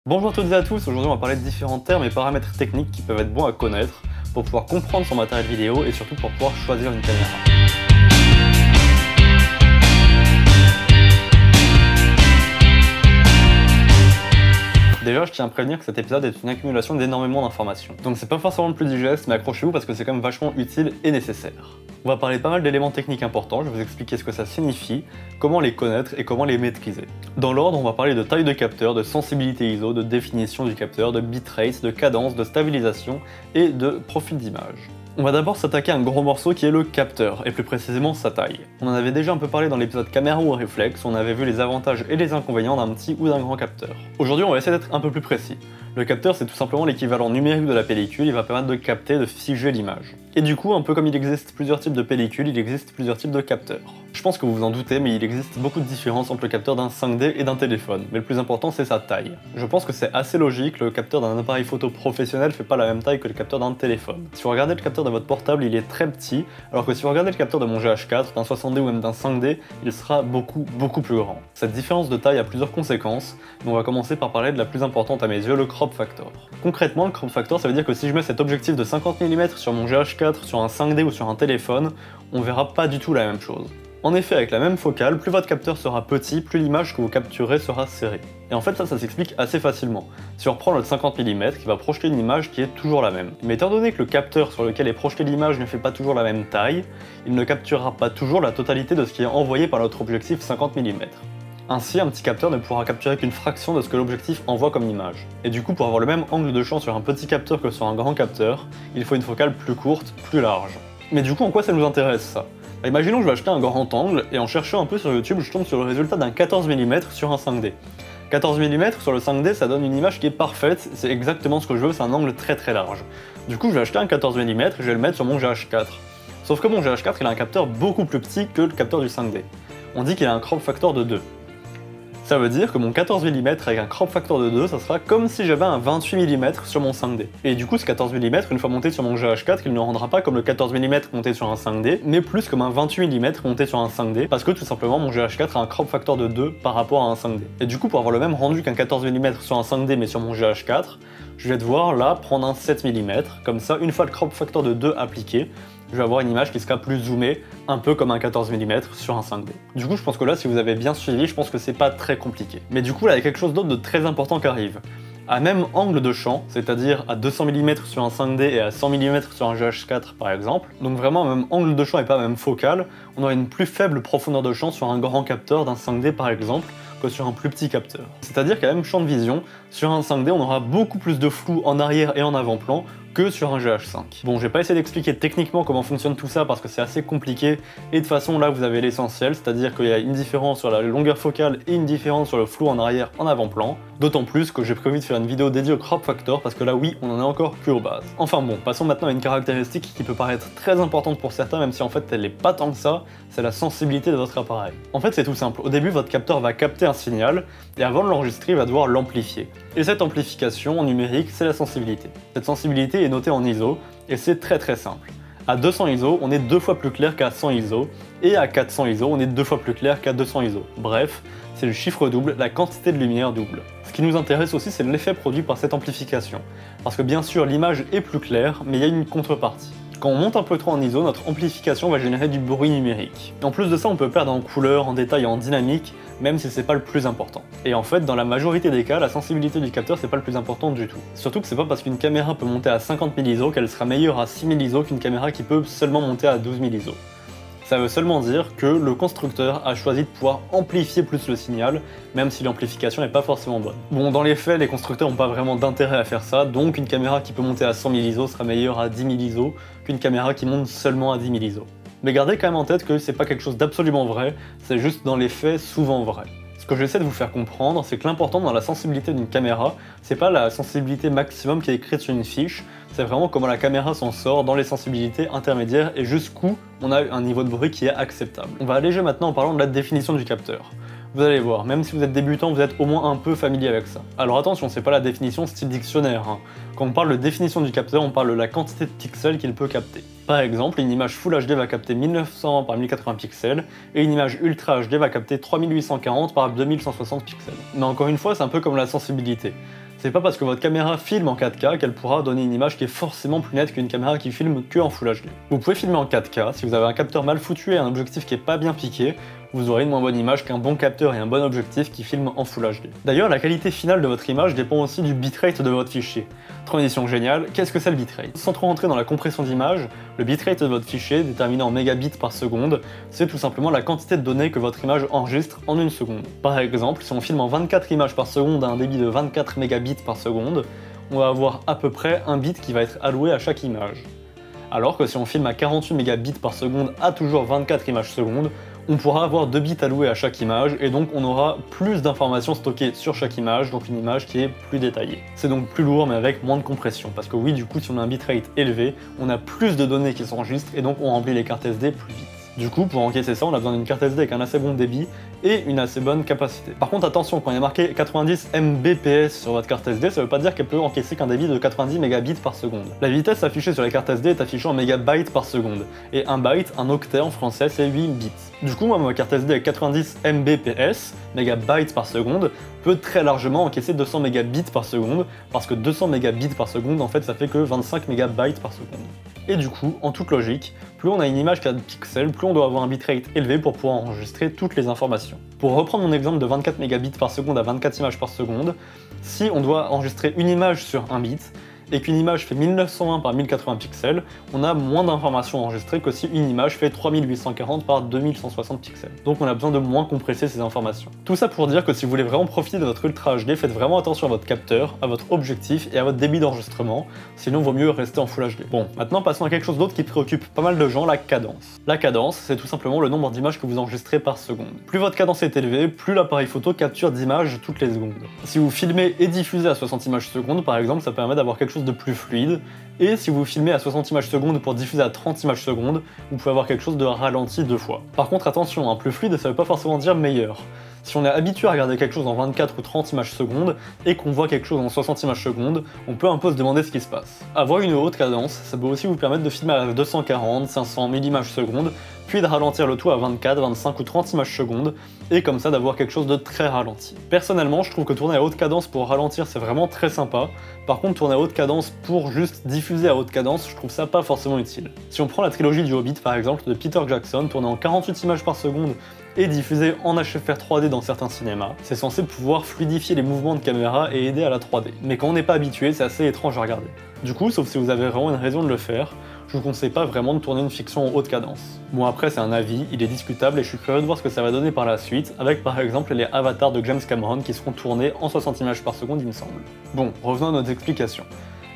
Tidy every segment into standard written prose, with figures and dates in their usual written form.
Bonjour à toutes et à tous, aujourd'hui on va parler de différents termes et paramètres techniques qui peuvent être bons à connaître pour pouvoir comprendre son matériel vidéo et surtout pour pouvoir choisir une caméra. Déjà, je tiens à prévenir que cet épisode est une accumulation d'énormément d'informations. Donc c'est pas forcément le plus digeste, mais accrochez-vous parce que c'est quand même vachement utile et nécessaire. On va parler de pas mal d'éléments techniques importants, je vais vous expliquer ce que ça signifie, comment les connaître et comment les maîtriser. Dans l'ordre, on va parler de taille de capteur, de sensibilité ISO, de définition du capteur, de bitrate, de cadence, de stabilisation et de profil d'image. On va d'abord s'attaquer à un gros morceau qui est le capteur, et plus précisément sa taille. On en avait déjà un peu parlé dans l'épisode caméra ou réflexe, on avait vu les avantages et les inconvénients d'un petit ou d'un grand capteur. Aujourd'hui on va essayer d'être un peu plus précis. Le capteur c'est tout simplement l'équivalent numérique de la pellicule, il va permettre de capter, de figer l'image. Et du coup, un peu comme il existe plusieurs types de pellicules, il existe plusieurs types de capteurs. Je pense que vous vous en doutez, mais il existe beaucoup de différences entre le capteur d'un 5D et d'un téléphone, mais le plus important c'est sa taille. Je pense que c'est assez logique, le capteur d'un appareil photo professionnel fait pas la même taille que le capteur d'un téléphone. Si vous regardez le capteur de votre portable, il est très petit, alors que si vous regardez le capteur de mon GH4, d'un 60D ou même d'un 5D, il sera beaucoup plus grand. Cette différence de taille a plusieurs conséquences, mais on va commencer par parler de la plus importante à mes yeux, le crop factor. Concrètement, le crop factor, ça veut dire que si je mets cet objectif de 50 mm sur mon GH4, sur un 5D ou sur un téléphone, on verra pas du tout la même chose. En effet, avec la même focale, plus votre capteur sera petit, plus l'image que vous capturez sera serrée. Et en fait, ça s'explique assez facilement. Si on reprend notre 50 mm, qui va projeter une image qui est toujours la même. Mais étant donné que le capteur sur lequel est projetée l'image ne fait pas toujours la même taille, il ne capturera pas toujours la totalité de ce qui est envoyé par notre objectif 50 mm. Ainsi, un petit capteur ne pourra capturer qu'une fraction de ce que l'objectif envoie comme image. Et du coup, pour avoir le même angle de champ sur un petit capteur que sur un grand capteur, il faut une focale plus courte, plus large. Mais du coup, en quoi ça nous intéresse ça ? Imaginons que je vais acheter un grand angle, et en cherchant un peu sur YouTube, je tombe sur le résultat d'un 14 mm sur un 5D. 14 mm sur le 5D, ça donne une image qui est parfaite, c'est exactement ce que je veux, c'est un angle très large. Du coup, je vais acheter un 14 mm et je vais le mettre sur mon GH4. Sauf que mon GH4, il a un capteur beaucoup plus petit que le capteur du 5D. On dit qu'il a un crop factor de 2. Ça veut dire que mon 14 mm avec un crop factor de 2, ça sera comme si j'avais un 28 mm sur mon 5D. Et du coup, ce 14 mm, une fois monté sur mon GH4, il ne rendra pas comme le 14 mm monté sur un 5D, mais plus comme un 28 mm monté sur un 5D, parce que tout simplement mon GH4 a un crop factor de 2 par rapport à un 5D. Et du coup, pour avoir le même rendu qu'un 14 mm sur un 5D mais sur mon GH4, je vais devoir là prendre un 7 mm, comme ça, une fois le crop factor de 2 appliqué, je vais avoir une image qui sera plus zoomée, un peu comme un 14 mm sur un 5D. Du coup, je pense que là, si vous avez bien suivi, je pense que c'est pas très compliqué. Mais du coup, là, il y a quelque chose d'autre de très important qui arrive. À même angle de champ, c'est-à-dire à 200 mm sur un 5D et à 100 mm sur un GH4 par exemple, donc vraiment à même angle de champ et pas à même focale, on aura une plus faible profondeur de champ sur un grand capteur d'un 5D par exemple, que sur un plus petit capteur. C'est-à-dire qu'à même champ de vision, sur un 5D, on aura beaucoup plus de flou en arrière et en avant-plan que sur un GH5. Bon, je vais pas essayer d'expliquer techniquement comment fonctionne tout ça parce que c'est assez compliqué, et de toute façon là vous avez l'essentiel, c'est-à-dire qu'il y a une différence sur la longueur focale et une différence sur le flou en arrière, en avant-plan, d'autant plus que j'ai prévu de faire une vidéo dédiée au crop factor parce que là oui, on en est encore que aux bases. Enfin bon, passons maintenant à une caractéristique qui peut paraître très importante pour certains, même si en fait elle n'est pas tant que ça, c'est la sensibilité de votre appareil. En fait c'est tout simple, au début votre capteur va capter un signal, et avant de l'enregistrer il va devoir l'amplifier. Et cette amplification en numérique, c'est la sensibilité. Cette sensibilité est notée en ISO, et c'est très simple. À 200 ISO, on est 2 fois plus clair qu'à 100 ISO, et à 400 ISO, on est 2 fois plus clair qu'à 200 ISO. Bref, c'est le chiffre double, la quantité de lumière double. Ce qui nous intéresse aussi, c'est l'effet produit par cette amplification. Parce que bien sûr, l'image est plus claire, mais il y a une contrepartie. Quand on monte un peu trop en ISO, notre amplification va générer du bruit numérique. Et en plus de ça, on peut perdre en couleur, en détail et en dynamique, même si c'est pas le plus important. Et en fait, dans la majorité des cas, la sensibilité du capteur c'est pas le plus important du tout. Surtout que c'est pas parce qu'une caméra peut monter à 50 000 ISO qu'elle sera meilleure à 6000 ISO qu'une caméra qui peut seulement monter à 12 000 ISO. Ça veut seulement dire que le constructeur a choisi de pouvoir amplifier plus le signal, même si l'amplification n'est pas forcément bonne. Bon, dans les faits, les constructeurs n'ont pas vraiment d'intérêt à faire ça, donc une caméra qui peut monter à 100 000 ISO sera meilleure à 10 000 ISO qu'une caméra qui monte seulement à 10 000 ISO. Mais gardez quand même en tête que c'est pas quelque chose d'absolument vrai, c'est juste dans les faits souvent vrai. Ce que j'essaie de vous faire comprendre, c'est que l'important dans la sensibilité d'une caméra, c'est pas la sensibilité maximum qui est écrite sur une fiche, c'est vraiment comment la caméra s'en sort dans les sensibilités intermédiaires et jusqu'où on a un niveau de bruit qui est acceptable. On va alléger maintenant en parlant de la définition du capteur. Vous allez voir, même si vous êtes débutant, vous êtes au moins un peu familier avec ça. Alors attention, c'est pas la définition style dictionnaire. Quand on parle de définition du capteur, on parle de la quantité de pixels qu'il peut capter. Par exemple, une image Full HD va capter 1900 par 1080 pixels, et une image Ultra HD va capter 3840 par 2160 pixels. Mais encore une fois, c'est un peu comme la sensibilité. C'est pas parce que votre caméra filme en 4K qu'elle pourra donner une image qui est forcément plus nette qu'une caméra qui filme que en Full HD. Vous pouvez filmer en 4K, si vous avez un capteur mal foutu et un objectif qui est pas bien piqué, vous aurez une moins bonne image qu'un bon capteur et un bon objectif qui filment en Full HD. D'ailleurs, la qualité finale de votre image dépend aussi du bitrate de votre fichier. Transition géniale, qu'est-ce que c'est le bitrate? Sans trop rentrer dans la compression d'image, le bitrate de votre fichier, déterminé en mégabits par seconde, c'est tout simplement la quantité de données que votre image enregistre en une seconde. Par exemple, si on filme en 24 images par seconde à un débit de 24 mégabits par seconde, on va avoir à peu près un bit qui va être alloué à chaque image. Alors que si on filme à 48 mégabits par seconde à toujours 24 images secondes, on pourra avoir 2 bits alloués à chaque image et donc on aura plus d'informations stockées sur chaque image, donc une image qui est plus détaillée. C'est donc plus lourd mais avec moins de compression, parce que oui, du coup, si on a un bitrate élevé, on a plus de données qui s'enregistrent et donc on remplit les cartes SD plus vite. Du coup, pour encaisser ça, on a besoin d'une carte SD avec un assez bon débit et une assez bonne capacité. Par contre, attention, quand il y a marqué 90 Mbps sur votre carte SD, ça veut pas dire qu'elle peut encaisser qu'un débit de 90 mégabits par seconde. La vitesse affichée sur les cartes SD est affichée en mégabytes par seconde, et un byte, un octet en français, c'est 8 bits. Du coup, moi, ma carte SD avec 90 Mbps, mégabytes par seconde, peut très largement encaisser 200 mégabits par seconde, parce que 200 mégabits par seconde, en fait, ça fait que 25 mégabytes par seconde. Et du coup, en toute logique, plus on a une image qui a de pixels, plus on doit avoir un bitrate élevé pour pouvoir enregistrer toutes les informations. Pour reprendre mon exemple de 24 mégabits par seconde à 24 images par seconde, si on doit enregistrer une image sur un bit, et qu'une image fait 1920 par 1080 pixels, on a moins d'informations enregistrées que si une image fait 3840 par 2160 pixels. Donc on a besoin de moins compresser ces informations. Tout ça pour dire que si vous voulez vraiment profiter de votre Ultra HD, faites vraiment attention à votre capteur, à votre objectif et à votre débit d'enregistrement, sinon vaut mieux rester en Full HD. Bon, maintenant passons à quelque chose d'autre qui préoccupe pas mal de gens, la cadence. La cadence, c'est tout simplement le nombre d'images que vous enregistrez par seconde. Plus votre cadence est élevée, plus l'appareil photo capture d'images toutes les secondes. Si vous filmez et diffusez à 60 images secondes, par exemple, ça permet d'avoir quelque chose de plus fluide, et si vous filmez à 60 images secondes pour diffuser à 30 images secondes, vous pouvez avoir quelque chose de ralenti 2 fois. Par contre attention, plus fluide ça veut pas forcément dire meilleur. Si on est habitué à regarder quelque chose en 24 ou 30 images secondes, et qu'on voit quelque chose en 60 images secondes, on peut un peu se demander ce qui se passe. Avoir une haute cadence, ça peut aussi vous permettre de filmer à 240, 500, 1000 images secondes, puis de ralentir le tout à 24, 25 ou 30 images secondes, et comme ça d'avoir quelque chose de très ralenti. Personnellement, je trouve que tourner à haute cadence pour ralentir, c'est vraiment très sympa. Par contre, tourner à haute cadence pour juste diffuser à haute cadence, je trouve ça pas forcément utile. Si on prend la trilogie du Hobbit par exemple, de Peter Jackson, tournée en 48 images par seconde, et diffusée en HFR 3D dans certains cinémas, c'est censé pouvoir fluidifier les mouvements de caméra et aider à la 3D. Mais quand on n'est pas habitué, c'est assez étrange à regarder. Du coup, sauf si vous avez vraiment une raison de le faire, je vous conseille pas vraiment de tourner une fiction en haute cadence. Bon après c'est un avis, il est discutable et je suis curieux de voir ce que ça va donner par la suite, avec par exemple les avatars de James Cameron qui seront tournés en 60 images par seconde il me semble. Bon, revenons à notre explication.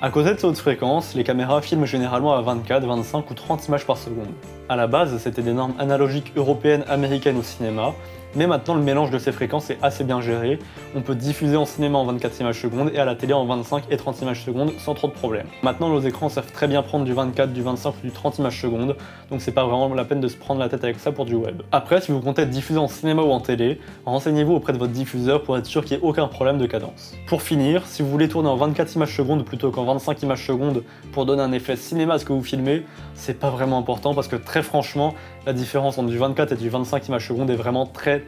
À cause de ces hautes fréquences, les caméras filment généralement à 24, 25 ou 30 images par seconde. À la base, c'était des normes analogiques européennes, américaines au cinéma, mais maintenant le mélange de ces fréquences est assez bien géré. On peut diffuser en cinéma en 24 images secondes et à la télé en 25 et 30 images secondes sans trop de problèmes. Maintenant nos écrans savent très bien prendre du 24, du 25 ou du 30 images secondes, donc c'est pas vraiment la peine de se prendre la tête avec ça pour du web. Après, si vous comptez être diffusé en cinéma ou en télé, renseignez-vous auprès de votre diffuseur pour être sûr qu'il n'y ait aucun problème de cadence. Pour finir, si vous voulez tourner en 24 images secondes plutôt qu'en 25 images secondes pour donner un effet cinéma à ce que vous filmez, c'est pas vraiment important parce que très franchement, la différence entre du 24 et du 25 images secondes est vraiment très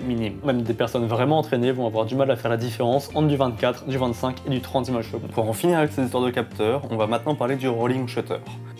minime. Même des personnes vraiment entraînées vont avoir du mal à faire la différence entre du 24, du 25 et du 30 images secondes. Pour en finir avec ces histoires de capteurs, on va maintenant parler du rolling shutter.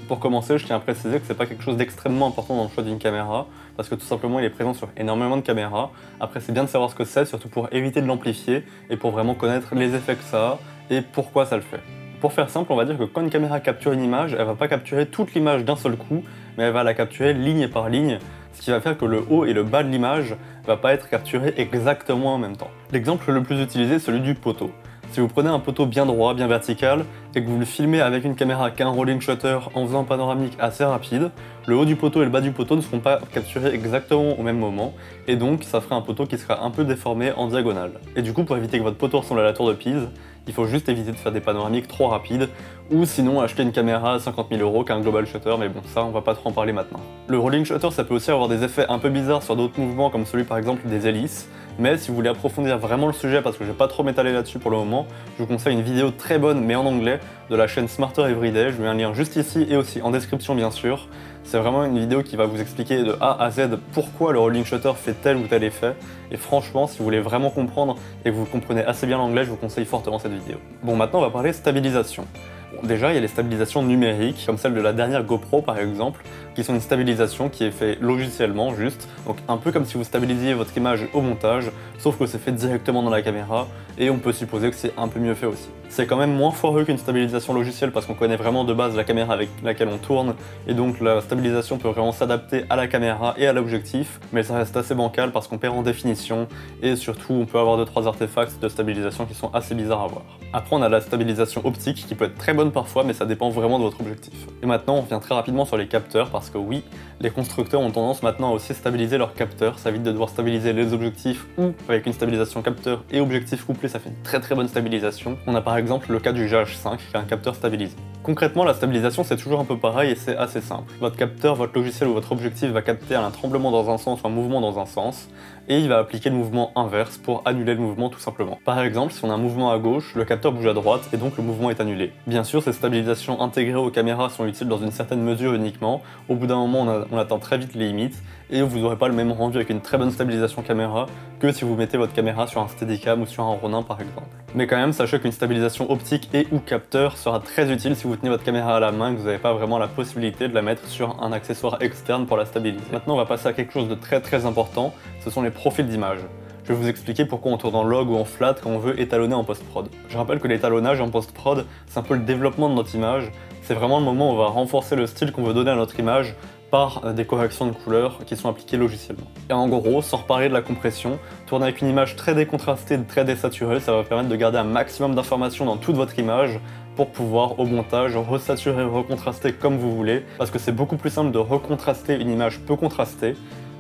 Pour commencer, je tiens à préciser que c'est pas quelque chose d'extrêmement important dans le choix d'une caméra, parce que tout simplement il est présent sur énormément de caméras. Après c'est bien de savoir ce que c'est, surtout pour éviter de l'amplifier et pour vraiment connaître les effets que ça a et pourquoi ça le fait. Pour faire simple, on va dire que quand une caméra capture une image, elle va pas capturer toute l'image d'un seul coup, mais elle va la capturer ligne par ligne, ce qui va faire que le haut et le bas de l'image va pas être capturé exactement en même temps. L'exemple le plus utilisé est celui du poteau. Si vous prenez un poteau bien droit, bien vertical, et que vous le filmez avec une caméra qui a un rolling shutter en faisant un panoramique assez rapide, le haut du poteau et le bas du poteau ne seront pas capturés exactement au même moment, et donc ça ferait un poteau qui sera un peu déformé en diagonale. Et du coup, pour éviter que votre poteau ressemble à la tour de Pise, il faut juste éviter de faire des panoramiques trop rapides, ou sinon acheter une caméra à 50 000 € qui a un global shutter, mais bon, ça on va pas trop en parler maintenant. Le rolling shutter, ça peut aussi avoir des effets un peu bizarres sur d'autres mouvements, comme celui par exemple des hélices, mais si vous voulez approfondir vraiment le sujet, parce que je vais pas trop m'étaler là-dessus pour le moment, je vous conseille une vidéo très bonne mais en anglais de la chaîne Smarter Everyday, je mets un lien juste ici et aussi en description bien sûr. C'est vraiment une vidéo qui va vous expliquer de A à Z pourquoi le rolling shutter fait tel ou tel effet. Et franchement, si vous voulez vraiment comprendre et que vous comprenez assez bien l'anglais, je vous conseille fortement cette vidéo. Bon, maintenant on va parler stabilisation. Bon, déjà, il y a les stabilisations numériques, comme celle de la dernière GoPro par exemple, qui sont une stabilisation qui est faite logiciellement juste, donc un peu comme si vous stabilisiez votre image au montage, sauf que c'est fait directement dans la caméra, et on peut supposer que c'est un peu mieux fait aussi. C'est quand même moins foireux qu'une stabilisation logicielle parce qu'on connaît vraiment de base la caméra avec laquelle on tourne, et donc la stabilisation peut vraiment s'adapter à la caméra et à l'objectif, mais ça reste assez bancal parce qu'on perd en définition, et surtout on peut avoir 2-3 artefacts de stabilisation qui sont assez bizarres à voir. Après on a la stabilisation optique qui peut être très bonne parfois, mais ça dépend vraiment de votre objectif. Et maintenant on revient très rapidement sur les capteurs, parce que oui, les constructeurs ont tendance maintenant à aussi stabiliser leurs capteurs, ça évite de devoir stabiliser les objectifs ou avec une stabilisation capteur et objectif couplé, ça fait une très bonne stabilisation. On a par exemple le cas du GH5 qui a un capteur stabilisé. Concrètement, la stabilisation c'est toujours un peu pareil et c'est assez simple. Votre capteur, votre logiciel ou votre objectif va capter un tremblement dans un sens ou un mouvement dans un sens, et il va appliquer le mouvement inverse pour annuler le mouvement tout simplement. Par exemple, si on a un mouvement à gauche, le capteur bouge à droite et donc le mouvement est annulé. Bien sûr, ces stabilisations intégrées aux caméras sont utiles dans une certaine mesure uniquement. Au bout d'un moment, on atteint très vite les limites et vous n'aurez pas le même rendu avec une très bonne stabilisation caméra que si vous mettez votre caméra sur un Steadicam ou sur un Ronin par exemple. Mais quand même, sachez qu'une stabilisation optique et ou capteur sera très utile si vous tenez votre caméra à la main et que vous n'avez pas vraiment la possibilité de la mettre sur un accessoire externe pour la stabiliser. Maintenant, on va passer à quelque chose de très important, ce sont les profils d'image. Je vais vous expliquer pourquoi on tourne en log ou en flat quand on veut étalonner en post-prod. Je rappelle que l'étalonnage en post-prod, c'est un peu le développement de notre image, c'est vraiment le moment où on va renforcer le style qu'on veut donner à notre image par des corrections de couleurs qui sont appliquées logiciellement. Et en gros, sans reparler de la compression, tourner avec une image très décontrastée, très désaturée, ça va permettre de garder un maximum d'informations dans toute votre image pour pouvoir au montage resaturer, recontraster comme vous voulez, parce que c'est beaucoup plus simple de recontraster une image peu contrastée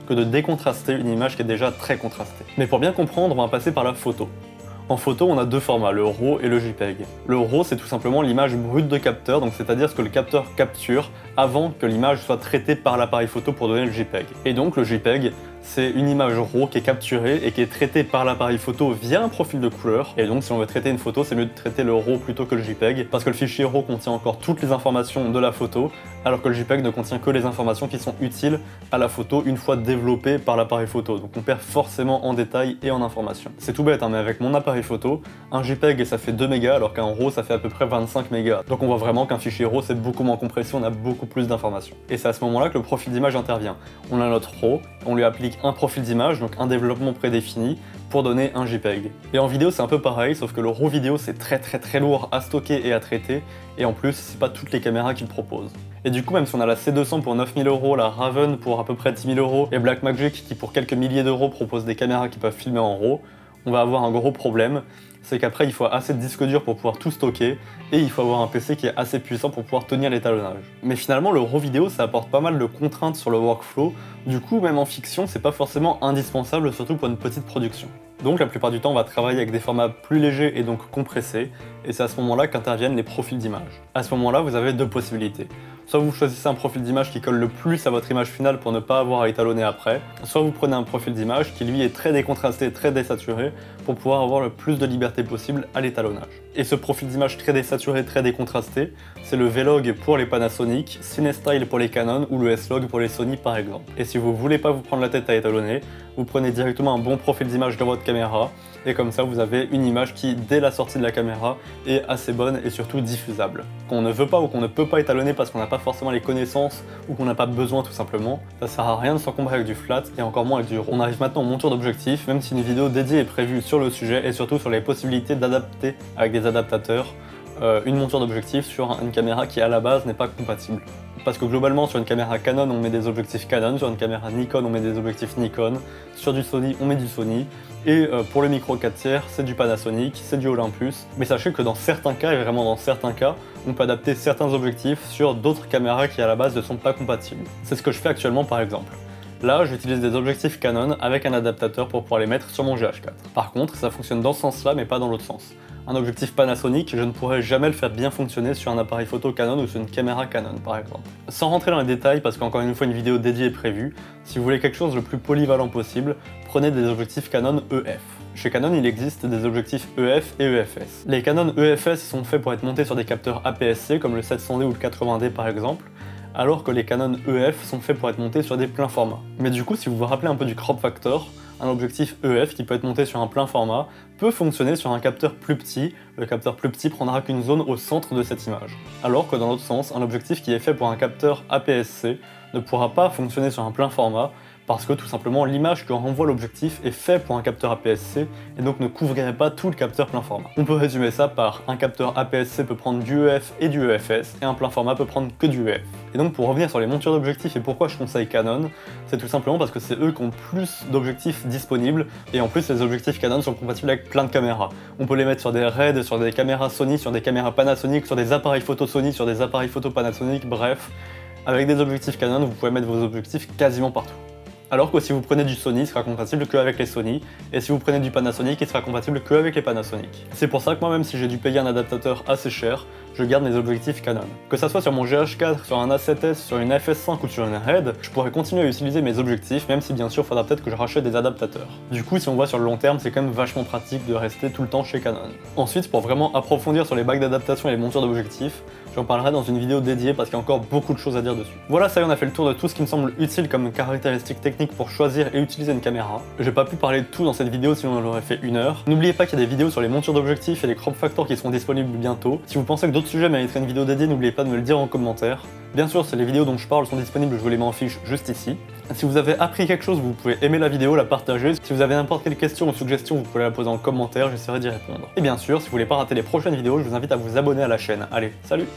que de décontraster une image qui est déjà très contrastée. Mais pour bien comprendre, on va passer par la photo. En photo, on a deux formats, le RAW et le JPEG. Le RAW, c'est tout simplement l'image brute de capteur, donc c'est-à-dire ce que le capteur capture avant que l'image soit traitée par l'appareil photo pour donner le JPEG. Et donc le JPEG, c'est une image RAW qui est capturée et qui est traitée par l'appareil photo via un profil de couleur. Et donc si on veut traiter une photo, c'est mieux de traiter le RAW plutôt que le JPEG, parce que le fichier RAW contient encore toutes les informations de la photo, alors que le JPEG ne contient que les informations qui sont utiles à la photo une fois développées par l'appareil photo. Donc on perd forcément en détail et en information. C'est tout bête, hein, mais avec mon appareil photo, un JPEG ça fait 2 mégas, alors qu'un RAW ça fait à peu près 25 mégas. Donc on voit vraiment qu'un fichier RAW c'est beaucoup moins compressé, on a beaucoup plus d'informations. Et c'est à ce moment-là que le profil d'image intervient. On a notre RAW, on lui applique un profil d'image, donc un développement prédéfini, pour donner un JPEG. Et en vidéo c'est un peu pareil, sauf que le RAW vidéo c'est très lourd à stocker et à traiter, et en plus c'est pas toutes les caméras qui le proposent. Et du coup, même si on a la C200 pour 9 000 €, la Raven pour à peu près 10 000 € et Blackmagic qui pour quelques milliers d'euros propose des caméras qui peuvent filmer en RAW, on va avoir un gros problème, c'est qu'après il faut assez de disques durs pour pouvoir tout stocker et il faut avoir un PC qui est assez puissant pour pouvoir tenir l'étalonnage. Mais finalement le RAW vidéo ça apporte pas mal de contraintes sur le workflow, du coup même en fiction c'est pas forcément indispensable, surtout pour une petite production. Donc la plupart du temps on va travailler avec des formats plus légers et donc compressés, et c'est à ce moment-là qu'interviennent les profils d'image. À ce moment-là vous avez deux possibilités. Soit vous choisissez un profil d'image qui colle le plus à votre image finale pour ne pas avoir à étalonner après, soit vous prenez un profil d'image qui lui est très décontrasté, très désaturé pour pouvoir avoir le plus de liberté possible à l'étalonnage. Et ce profil d'image très désaturé, très décontrasté, c'est le V-Log pour les Panasonic, CineStyle pour les Canon ou le S-Log pour les Sony par exemple. Et si vous voulez pas vous prendre la tête à étalonner, vous prenez directement un bon profil d'image dans votre caméra et comme ça vous avez une image qui, dès la sortie de la caméra, est assez bonne et surtout diffusable. Qu'on ne veut pas ou qu'on ne peut pas étalonner parce qu'on n'a pas forcément les connaissances ou qu'on n'a pas besoin tout simplement, ça sert à rien de s'encombrer avec du flat et encore moins avec du RAW. On arrive maintenant au monture d'objectifs, même si une vidéo dédiée est prévue sur le sujet et surtout sur les possibilités d'adapter avec des adaptateurs une monture d'objectifs sur une caméra qui à la base n'est pas compatible. Parce que globalement sur une caméra Canon on met des objectifs Canon, sur une caméra Nikon on met des objectifs Nikon, sur du Sony on met du Sony, et pour le micro 4/3 c'est du Panasonic, c'est du Olympus, mais sachez que dans certains cas, et vraiment dans certains cas, on peut adapter certains objectifs sur d'autres caméras qui à la base ne sont pas compatibles. C'est ce que je fais actuellement par exemple. Là, j'utilise des objectifs Canon avec un adaptateur pour pouvoir les mettre sur mon GH4. Par contre, ça fonctionne dans ce sens-là, mais pas dans l'autre sens. Un objectif Panasonic, je ne pourrais jamais le faire bien fonctionner sur un appareil photo Canon ou sur une caméra Canon, par exemple. Sans rentrer dans les détails, parce qu'encore une fois, une vidéo dédiée est prévue, si vous voulez quelque chose le plus polyvalent possible, prenez des objectifs Canon EF. Chez Canon, il existe des objectifs EF et EFS. Les Canon EFS sont faits pour être montés sur des capteurs APS-C, comme le 700D ou le 80D par exemple, alors que les Canon EF sont faits pour être montés sur des pleins formats. Mais du coup, si vous vous rappelez un peu du crop factor, un objectif EF qui peut être monté sur un plein format peut fonctionner sur un capteur plus petit. Le capteur plus petit prendra qu'une zone au centre de cette image. Alors que dans l'autre sens, un objectif qui est fait pour un capteur APS-C ne pourra pas fonctionner sur un plein format parce que tout simplement l'image que renvoie l'objectif est fait pour un capteur APS-C et donc ne couvrirait pas tout le capteur plein format. On peut résumer ça par un capteur APS-C peut prendre du EF et du EFS et un plein format peut prendre que du EF. Et donc pour revenir sur les montures d'objectifs et pourquoi je conseille Canon, c'est tout simplement parce que c'est eux qui ont plus d'objectifs disponibles et en plus les objectifs Canon sont compatibles avec plein de caméras. On peut les mettre sur des RED, sur des caméras Sony, sur des caméras Panasonic, sur des appareils photo Sony, sur des appareils photo Panasonic, bref. Avec des objectifs Canon, vous pouvez mettre vos objectifs quasiment partout. Alors que si vous prenez du Sony, il sera compatible qu'avec les Sony, et si vous prenez du Panasonic, il sera compatible qu'avec les Panasonic. C'est pour ça que moi, même si j'ai dû payer un adaptateur assez cher, je garde mes objectifs Canon. Que ça soit sur mon GH4, sur un A7S, sur une FS5 ou sur une RED, je pourrais continuer à utiliser mes objectifs, même si bien sûr il faudra peut-être que je rachète des adaptateurs. Du coup, si on voit sur le long terme, c'est quand même vachement pratique de rester tout le temps chez Canon. Ensuite, pour vraiment approfondir sur les bacs d'adaptation et les montures d'objectifs, j'en parlerai dans une vidéo dédiée parce qu'il y a encore beaucoup de choses à dire dessus. Voilà, ça y est, on a fait le tour de tout ce qui me semble utile comme caractéristiques techniques pour choisir et utiliser une caméra. J'ai pas pu parler de tout dans cette vidéo sinon on aurait fait 1 heure. N'oubliez pas qu'il y a des vidéos sur les montures d'objectifs et les crop factors qui seront disponibles bientôt. Si vous pensez que d'autres sujets mériteraient une vidéo dédiée, n'oubliez pas de me le dire en commentaire. Bien sûr, si les vidéos dont je parle sont disponibles, je vous les mets en fiche juste ici. Si vous avez appris quelque chose, vous pouvez aimer la vidéo, la partager. Si vous avez n'importe quelle question ou suggestion, vous pouvez la poser en commentaire, j'essaierai d'y répondre. Et bien sûr, si vous voulez pas rater les prochaines vidéos, je vous invite à vous abonner à la chaîne. Allez, salut!